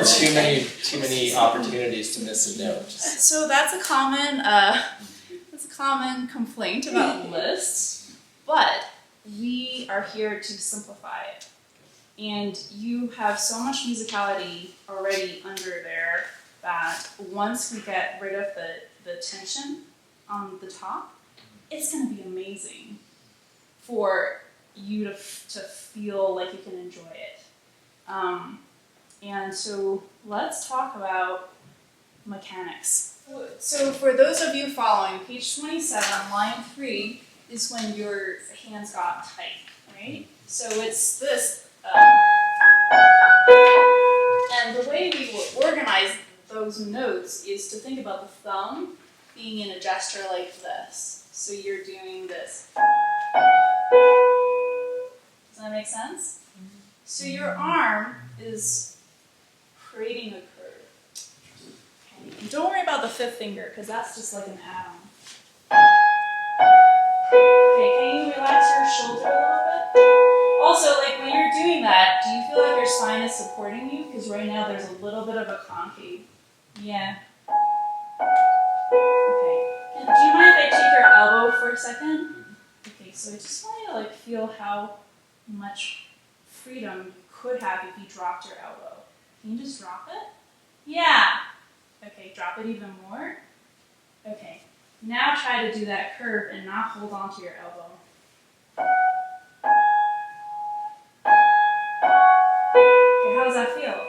Too many opportunities to miss a note. So that's a common complaint about Liszt, but we are here to simplify it. And you have so much musicality already under there that once we get rid of the tension on the top, it's going to be amazing for you to feel like you can enjoy it. And so let's talk about mechanics. So for those of you following, page 27, line 3 is when your hands got tight, right? So it's this, and the way we will organize those notes is to think about the thumb being in a gesture like this. So you're doing this. Does that make sense? So your arm is creating a curve. Okay. And don't worry about the fifth finger, because that's just like an add-on. Okay, can you relax your shoulder a little bit? Also, like when you're doing that, do you feel like your spine is supporting you? Because right now there's a little bit of a concave. Yeah. Okay. And do you mind if I take your elbow for a second? Okay, so I just want you to like feel how much freedom you could have if you dropped your elbow. Can you just drop it? Yeah. Okay, drop it even more. Okay. Now try to do that curve and not hold on to your elbow. Okay, how does that feel?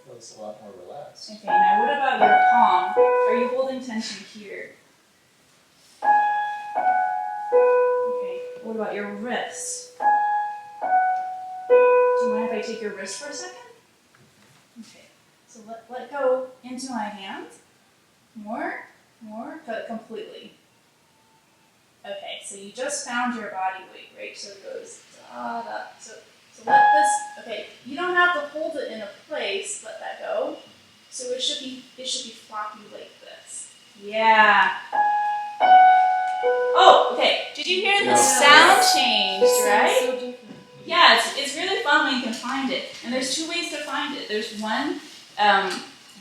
Feels a lot more relaxed. Okay, now what about your palm? Are you holding tension here? Okay, what about your wrist? Do you mind if I take your wrist for a second? Okay, so let go into my hand. More, cut completely. Okay, so you just found your body weight, right? So it goes da da. So let this. Okay, you don't have to hold it in a place. Let that go. So it should be floppy like this. Yeah. Oh, okay. Did you hear the sound changed, right? So different. Yeah, it's really fun when you can find it. And there's two ways to find it. There's one,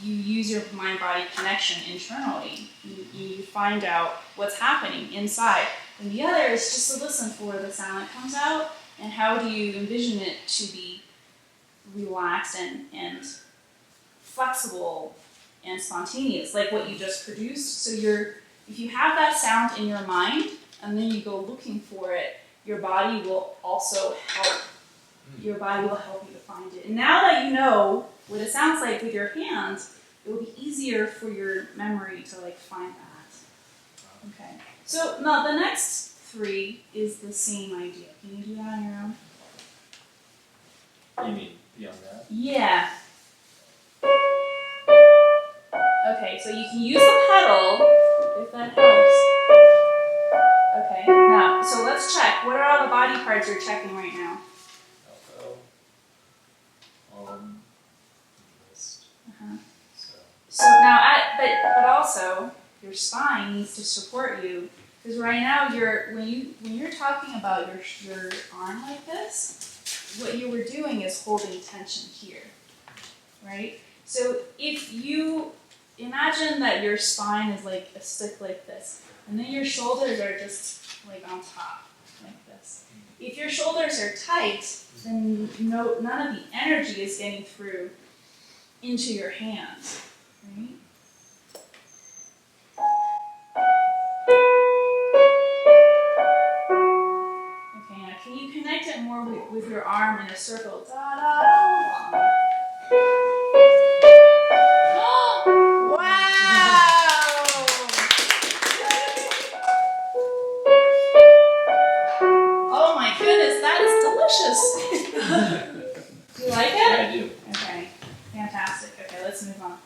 you use your mind-body connection internally. You find out what's happening inside. And the other is just to listen for the sound that comes out and how do you envision it to be relaxed and flexible and spontaneous, like what you just produced. So if you have that sound in your mind and then you go looking for it, your body will also help. Your body will help you to find it. And now that you know what it sounds like with your hands, it will be easier for your memory to like find that. Okay. So now the next 3 is the same idea. Can you do that on your own? You mean beyond that? Yeah. Okay, so you can use the pedal if that helps. Okay, now, so let's check. What are all the body parts you're checking right now? Elbow, wrist. So now, but also, your spine needs to support you, because right now when you're talking about your arm like this, what you were doing is holding tension here, right? So if you imagine that your spine is like a stick like this, and then your shoulders are just like on top, like this. If your shoulders are tight, then none of the energy is getting through into your hands, right? Okay, now can you connect it more with your arm in a circle? Da, da, da. Oh my goodness, that is delicious. Do you like it? Yeah, I do. Okay, fantastic. Okay, let's move on.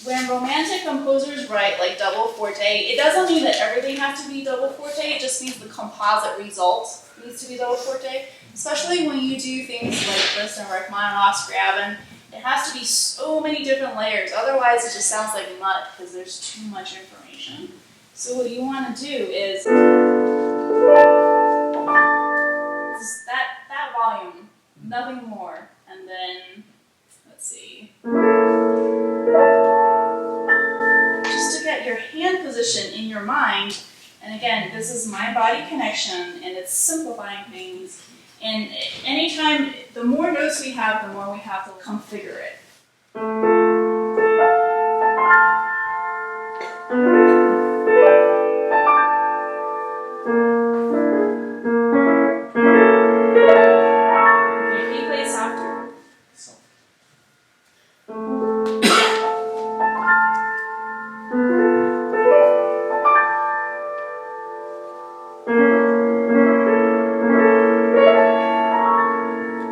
When romantic composers write like double forte, it doesn't mean that everything has to be double forte, it just means the composite result needs to be double forte. Especially when you do things like Liszt and Rachmaninoff's Graben, it has to be so many different layers, otherwise it just sounds like mud because there's too much information. So what you want to do is that volume, nothing more, and then And again, this is mind body connection, and it's simplifying things. And anytime, the more notes we have, the more we have to configure it. Okay, can you play it softer?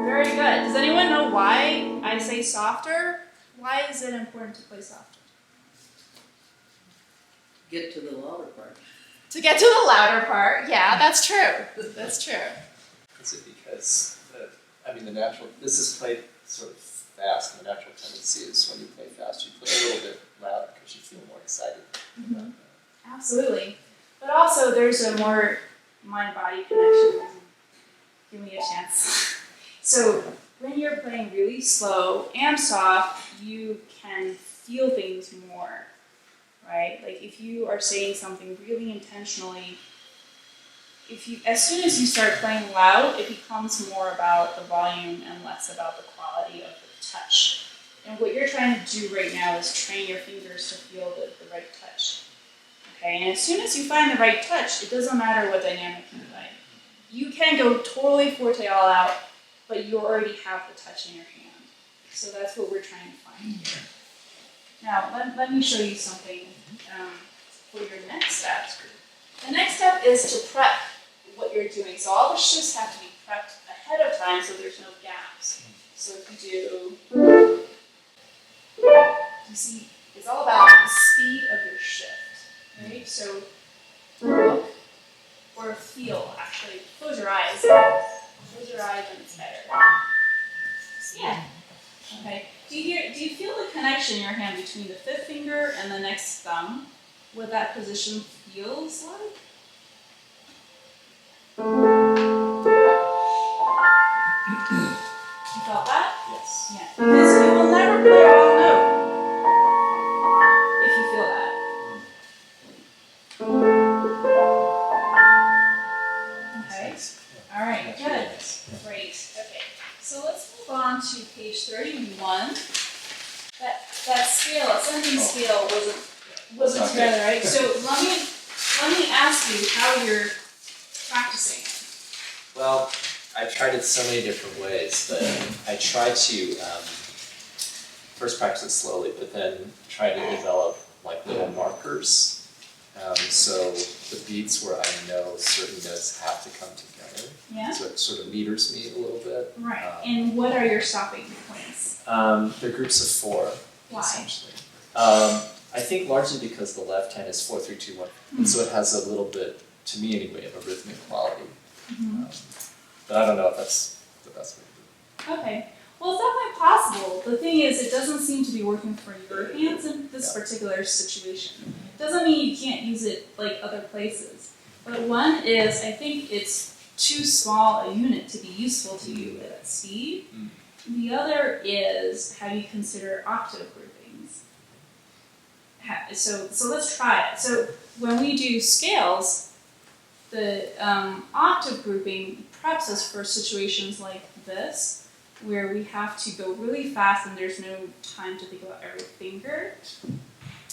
Very good. Does anyone know why I say softer? Why is it important to play softer? Get to the louder part. To get to the louder part, yeah, that's true. That's true. Is it because the natural, this is played sort of fast, and the natural tendency is when you play fast, you play a little bit louder because you feel more excited about that. Absolutely. But also there's a more mind-body connection. Give me a chance. So when you're playing really slow and soft, you can feel things more, right? Like if you are saying something really intentionally, as soon as you start playing loud, it becomes more about the volume and less about the quality of the touch. And what you're trying to do right now is train your fingers to feel the right touch. Okay, and as soon as you find the right touch, it doesn't matter what dynamic you play. You can go totally forte all out, but you already have the touch in your hand. So that's what we're trying to find here. Now, let me show you something for your next step. The next step is to prep what you're doing. So all the shifts have to be prepped ahead of time so there's no gaps. So if you do, you see, it's all about the speed of your shift, right? So look or feel, actually. Close your eyes. Close your eyes and it's better. Yeah. Okay. Do you feel the connection in your hand between the fifth finger and the next thumb? What that position feels like? You felt that? Yes. Yeah. Because you will never play a wrong note if you feel that. Okay. All right. Good. Great. Okay. So let's move on to page 31. That scale, ascending scale wasn't together, right? So let me ask you how you're practicing. Well, I've tried it so many different ways, but I try to first practice it slowly, but then try to develop like little markers. So the beats where I know certain notes have to come together. Yeah. So it sort of meters me a little bit. Right. And what are your stopping points? They're groups of 4, Why? essentially. I think largely because the left hand is 4, 3, 2, 1, and so it has a little bit, to me anyway, of a rhythmic quality. But I don't know if that's the best way to do it. Okay. Well, it's definitely possible. The thing is, it doesn't seem to be working for your hands in this particular situation. Doesn't mean you can't use it like other places. But one is, I think it's too small a unit to be useful to you at that speed. The other is how you consider octave groupings. So let's try it. So when we do scales, the octave grouping preps us for situations like this, where we have to go really fast and there's no time to think about every finger.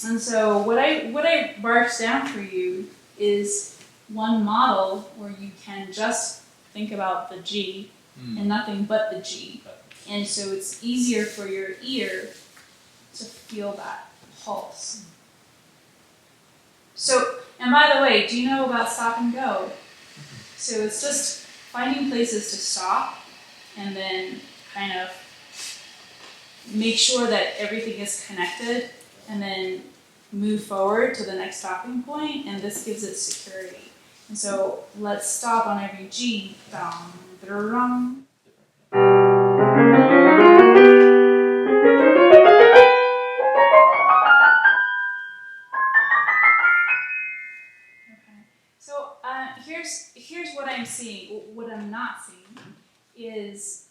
And so what I marked down for you is one model where you can just think about the G and nothing but the G. And so it's easier for your ear to feel that pulse. So, and by the way, do you know about stop and go? So it's just finding places to stop and then kind of make sure that everything is connected and then move forward to the next stopping point, and this gives it security. And so let's stop on every G. Dum, dum. Okay. So here's what I'm seeing. What I'm not seeing is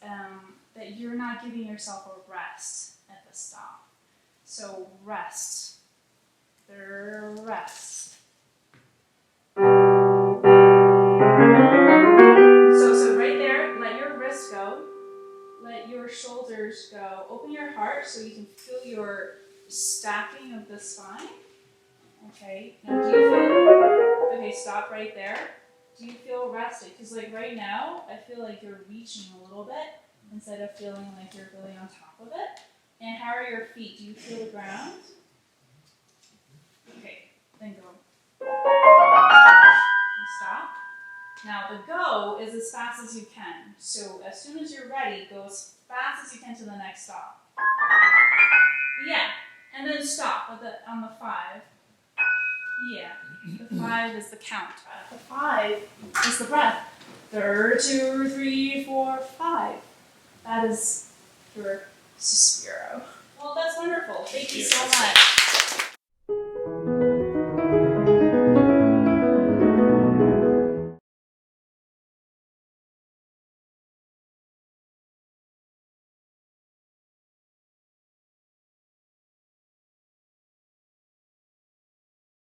that you're not giving yourself a rest at the stop. So rest. Rest. So right there, let your wrist go. Let your shoulders go. Open your heart so you can feel your stacking of the spine. Okay, now do you feel, okay, stop right there. Do you feel rested? Because like right now, I feel like you're reaching a little bit instead of feeling like you're really on top of it. And how are your feet? Do you feel the ground? Okay, then go. And stop. Now the go is as fast as you can. So as soon as you're ready, go as fast as you can to the next stop. Yeah, and then stop on the 5. Yeah, the 5 is the count. The 5 is the breath. 1, 2, 3, 4, 5. That is your Sospiro. Well, that's wonderful. Thank you so much.